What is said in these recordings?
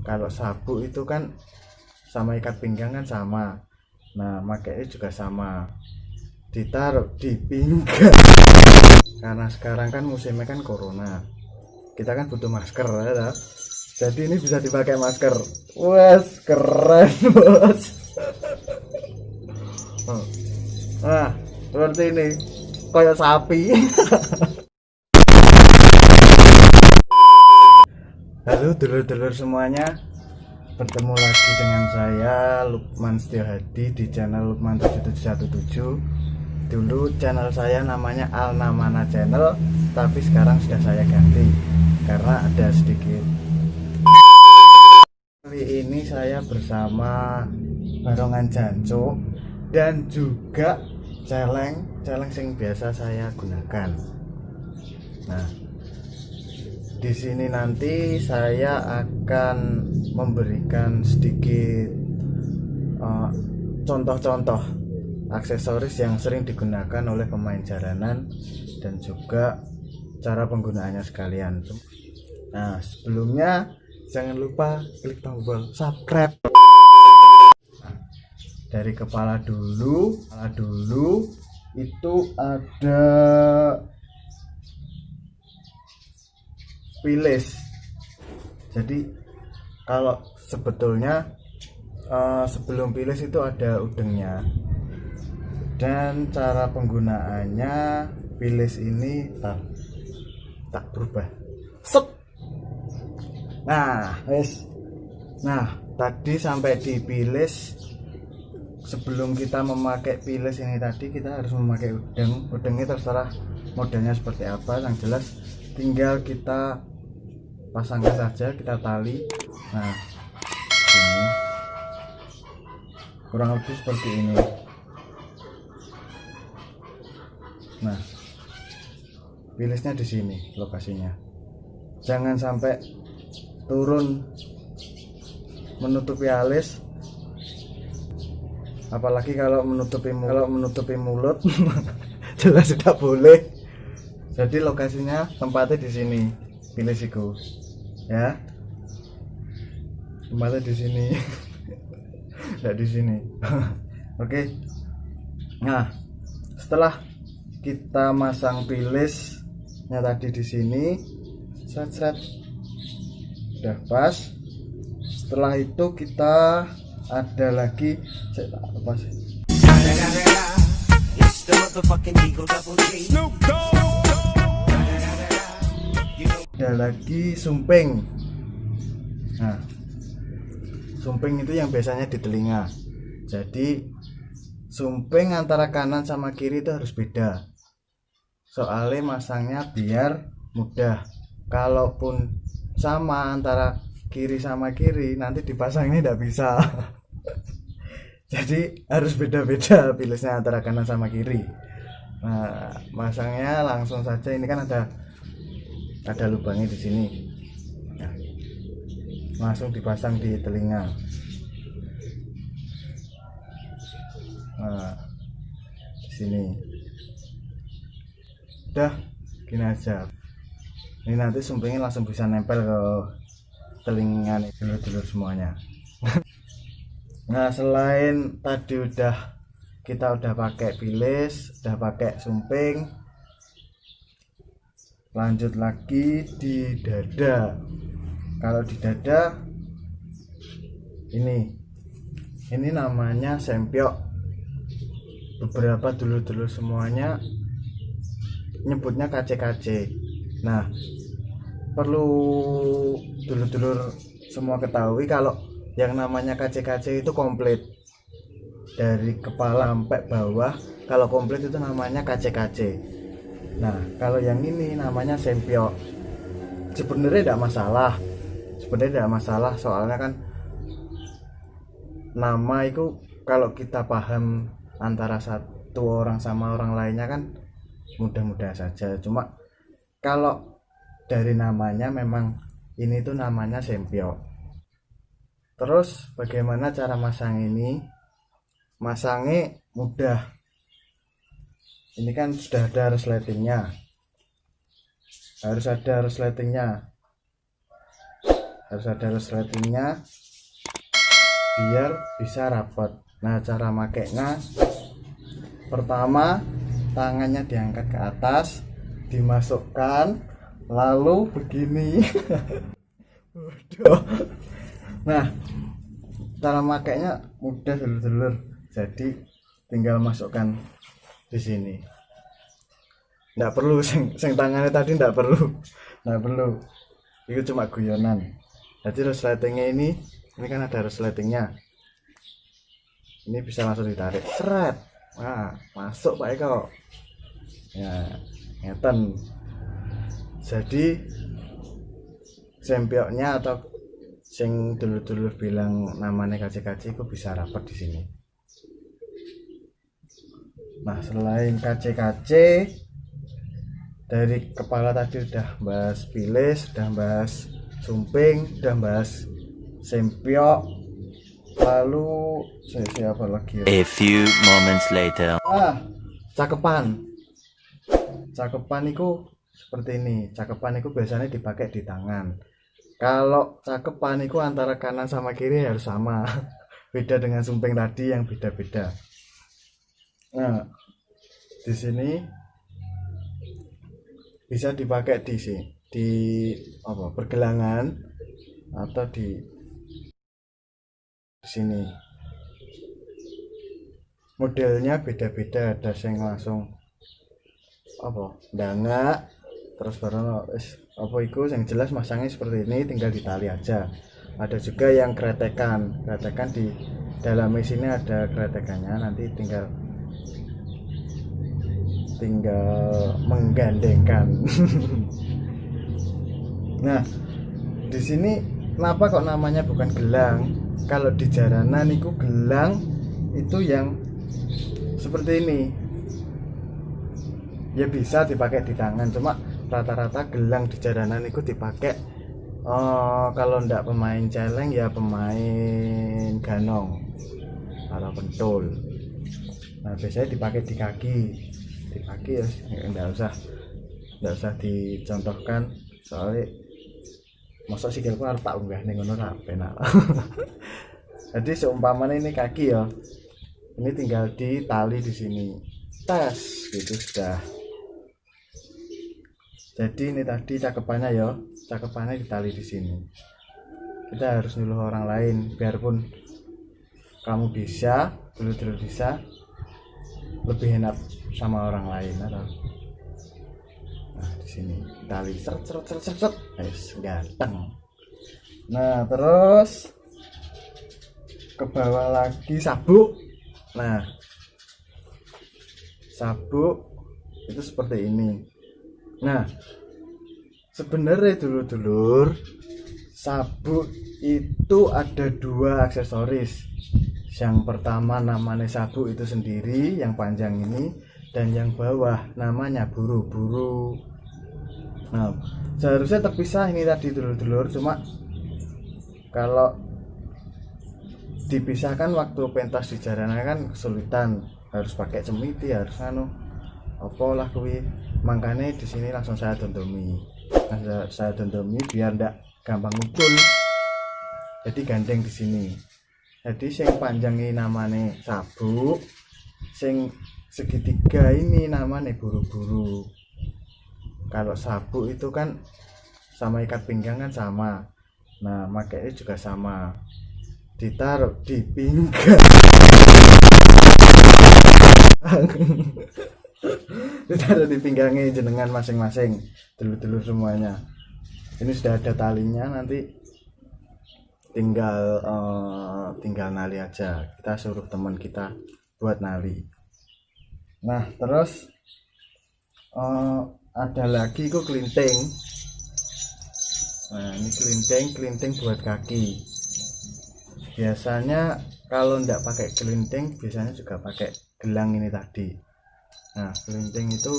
Kalau sabuk itu kan sama ikat pinggang kan sama. Nah, makanya juga sama, ditaruh di pinggang. Karena sekarang kan musimnya kan corona, kita kan butuh masker ya tak? Jadi ini bisa dipakai masker. Wes keren bos. Nah seperti ini, kayak sapi. Halo dulur-dulur semuanya, bertemu lagi dengan saya Lukman Setiahadi di channel Lukman 7717. Dulu channel saya namanya Alnamana Channel, tapi sekarang sudah saya ganti karena ada sedikit. Kali ini saya bersama barongan Jancuk dan juga celeng yang biasa saya gunakan. Nah, di sini nanti saya akan memberikan sedikit contoh-contoh aksesoris yang sering digunakan oleh pemain jalanan dan juga cara penggunaannya sekalian. Nah, sebelumnya jangan lupa klik tombol subscribe. Nah, dari kepala dulu itu ada pilis. Jadi kalau sebetulnya sebelum pilis itu ada udengnya. Dan cara penggunaannya, pilis ini tak berubah. Set. Nah, wes. Nah, tadi sampai di pilis. Sebelum kita memakai pilis ini tadi, kita harus memakai udeng. Udengnya terserah modelnya seperti apa, yang jelas tinggal kita pasangkan saja, kita tali. Nah, ini kurang lebih seperti ini. Nah, pilisnya di sini lokasinya. Jangan sampai turun menutupi alis, apalagi kalau menutupi mulut. Jelas tidak boleh. Jadi lokasinya tempatnya di sini, pilisiku, ya. Tempatnya di sini, tidak di sini. Oke. Nah, setelah kita masang pilisnya tadi di sini, set udah pas. Setelah itu kita ada lagi ada lagi sumping. Nah, sumping itu yang biasanya di telinga. Jadi sumping antara kanan sama kiri itu harus beda, soalnya masangnya biar mudah. Kalaupun sama antara kiri sama kiri, nanti dipasangnya tidak bisa. Jadi harus beda-beda pilisnya antara kanan sama kiri. Nah, masangnya langsung saja. Ini kan ada lubangnya di sini. Nah, langsung dipasang di telinga. Nah, di sini udah gini aja. Ini nanti sumpingnya langsung bisa nempel ke telinga nih, dulur-dulur semuanya. Nah, selain tadi kita udah pakai pilis, udah pakai sumping, lanjut lagi di dada. Kalau di dada ini namanya sempiok. Beberapa dulur-dulur semuanya nyebutnya KC-KC. Nah, perlu dulur-dulur semua ketahui kalau yang namanya KC-KC itu komplit dari kepala sampai bawah. Kalau komplit itu namanya KC-KC. Nah, kalau yang ini namanya sempiok. Sebenarnya tidak masalah, soalnya kan nama itu kalau kita paham antara satu orang sama orang lainnya kan mudah-mudah saja. Cuma kalau dari namanya memang ini tuh namanya sempiok. Terus bagaimana cara masang ini? Masangnya mudah. Ini kan sudah ada resletingnya. Harus ada resletingnya. harus ada resletingnya biar bisa rapat. Nah, cara makainya pertama tangannya diangkat ke atas, dimasukkan, lalu begini. Nah, cara makainya mudah dulur-dulur, jadi tinggal masukkan di sini. Nggak perlu sing tangannya tadi, nggak perlu, itu cuma guyonan. Jadi resletingnya ini kan ada resletingnya, ini bisa langsung ditarik, seret, nah masuk Pak Eko ya, ngeten. Jadi sempioknya atau sing dulur-dulur bilang namanya kaci-kaci itu bisa rapat di sini. Nah, selain kaci-kaci, dari kepala tadi udah bahas bilis, udah bahas sumping, udah bahas sempiok, lalu siapa lagi? A few moments later. Cakepan itu seperti ini. Cakepan itu biasanya dipakai di tangan. Kalau cakepan itu antara kanan sama kiri harus sama. Beda dengan sumping tadi yang beda-beda. Nah, di sini bisa dipakai di pergelangan atau di sini. Modelnya beda-beda, ada yang langsung ndangak, terus baru yang jelas masangnya seperti ini, tinggal ditali aja. Ada juga yang kretekan di dalam sini ada kretekannya, nanti tinggal menggandengkan. Nah, di sini kenapa kok namanya bukan gelang? Kalau di jaranan itu gelang itu yang seperti ini. Ya bisa dipakai di tangan, cuma rata-rata gelang di jaranan itu dipakai kalau ndak pemain celeng ya pemain ganong atau pentul. Nah, biasanya dipakai di kaki ya, nggak usah dicontohkan, soalnya masa sikilku harus tak unggah ning ngono ra penak. Jadi seumpamanya ini kaki ya, ini tinggal ditali di sini, tes gitu sudah. Jadi ini tadi cakepannya ya, cakepannya ditali di sini. Kita harus nyuruh orang lain, biarpun kamu bisa, dulu bisa, lebih enak sama orang lain atau. Nah, di sini tali seret, ganteng. Nah, terus ke bawah lagi sabuk. Nah, sabuk itu seperti ini. Nah, sebenarnya dulur-dulur, sabuk itu ada 2 aksesoris. Yang pertama namanya sabuk itu sendiri, yang panjang ini, dan yang bawah namanya buru-buru. Nah, seharusnya terpisah ini tadi dulur-dulur, cuma kalau dipisahkan waktu pentas di jaranan kan kesulitan, harus pakai cemiti, harus lah kuwi. Makanya di sini langsung saya dondomi biar ndak gampang ngumpul. Jadi gandeng di sini. Jadi sing panjang ini namanya sabuk, sing segitiga ini namanya buru-buru. Kalau sabuk itu kan sama ikat pinggang kan sama. Nah, makanya juga sama, ditaruh di pinggang. Ditaruh di pinggangnya jenengan masing-masing, dulur-dulur semuanya. Ini sudah ada talinya, nanti tinggal nali aja. Kita suruh teman kita buat nali. Nah, terus ada lagi itu kelinting. Nah, ini kelinting buat kaki. Biasanya kalau ndak pakai kelinting, biasanya juga pakai gelang ini tadi. Nah, kelinting itu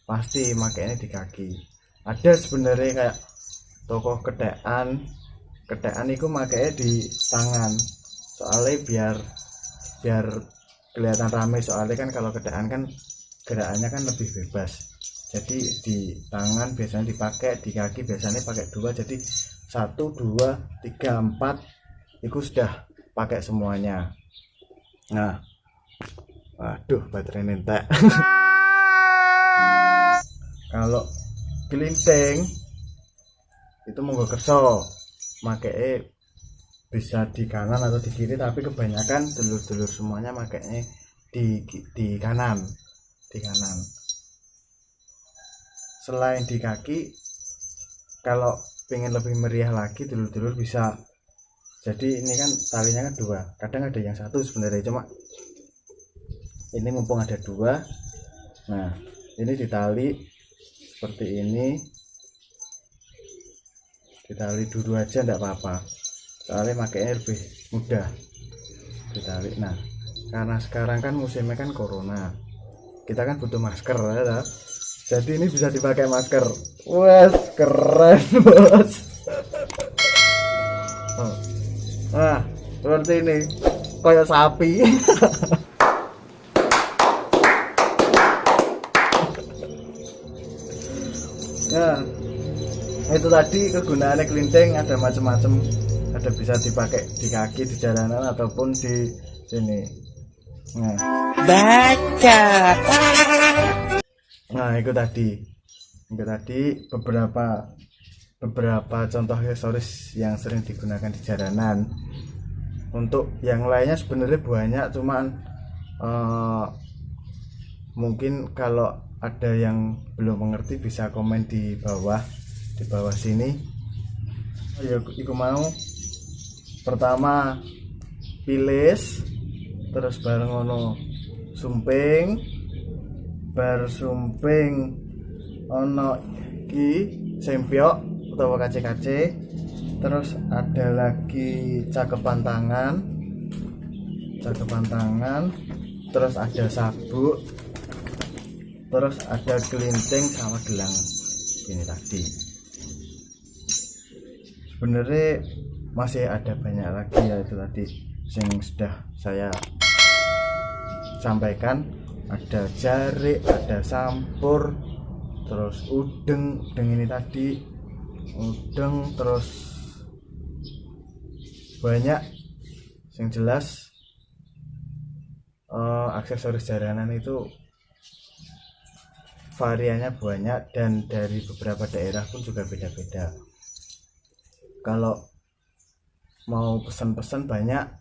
pasti makainya di kaki. Ada sebenarnya kayak tokoh ketekan itu makainya di tangan, soalnya biar kelihatan rame. Soalnya kan kalau ketekan kan gerakannya kan lebih bebas, jadi di tangan biasanya dipakai, di kaki biasanya pakai 2, jadi 1 2 3 4 itu sudah pakai semuanya. Nah, waduh baterai nentek. Kalau kelinting itu monggo kerso makanya bisa di kanan atau di kiri, tapi kebanyakan dulur-dulur semuanya makanya di kanan, di kanan. Selain di kaki, kalau pengen lebih meriah lagi dulur-dulur bisa, jadi ini kan talinya kan 2, kadang ada yang 1 sebenarnya, cuma ini mumpung ada 2. Nah ini ditali seperti ini, ditali dulu aja enggak apa-apa, soalnya makanya lebih mudah ditali. Nah karena sekarang kan musimnya kan corona, kita kan butuh masker ya, jadi ini bisa dipakai masker. Wes keren bos. Nah seperti ini kayak sapi. Nah itu tadi kegunaannya kelinting, ada macam-macam, ada bisa dipakai di kaki di jalanan ataupun di sini. Nah baca. Nah itu tadi beberapa contoh aksesoris yang sering digunakan di jalanan. Untuk yang lainnya sebenarnya banyak, cuman mungkin kalau ada yang belum mengerti bisa komen di bawah sini. Ya iku mau pertama pilis, terus bareng ono sumping, bar sumping ono iki sempiok utawa kace-kace, terus ada lagi cakepan tangan, terus ada sabuk, terus ada kelinting sama gelang ini tadi. Sebenarnya masih ada banyak lagi ya, itu tadi yang sudah saya sampaikan. Ada jarik, ada sampur, terus udeng ini tadi, udeng, terus banyak yang jelas. Aksesoris jalanan itu variannya banyak dan dari beberapa daerah pun juga beda-beda. Kalau mau pesan-pesan banyak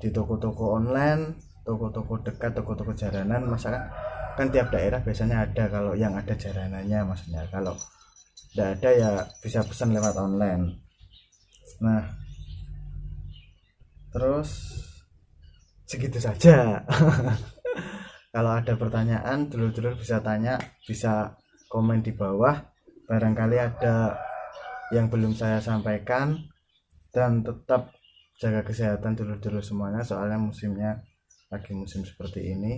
di toko-toko online, toko-toko dekat, toko-toko jalanan. Masakan kan tiap daerah biasanya ada, kalau yang ada jalanannya maksudnya. Kalau tidak ada ya bisa pesan lewat online. Nah terus segitu saja. Kalau ada pertanyaan dulur-dulur bisa tanya, bisa komen di bawah, barangkali ada yang belum saya sampaikan. Dan tetap jaga kesehatan dulur-dulur semuanya, soalnya musimnya lagi musim seperti ini,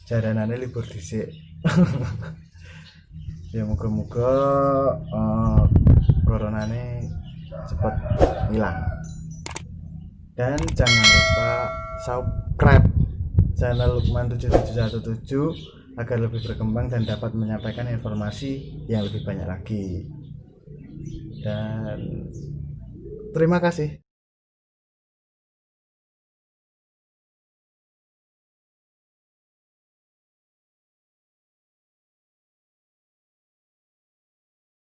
jalanannya libur dhisik. Ya moga-moga coronanya cepat hilang. Dan jangan lupa subscribe channel Lukman 7717 agar lebih berkembang dan dapat menyampaikan informasi yang lebih banyak lagi. Dan terima kasih.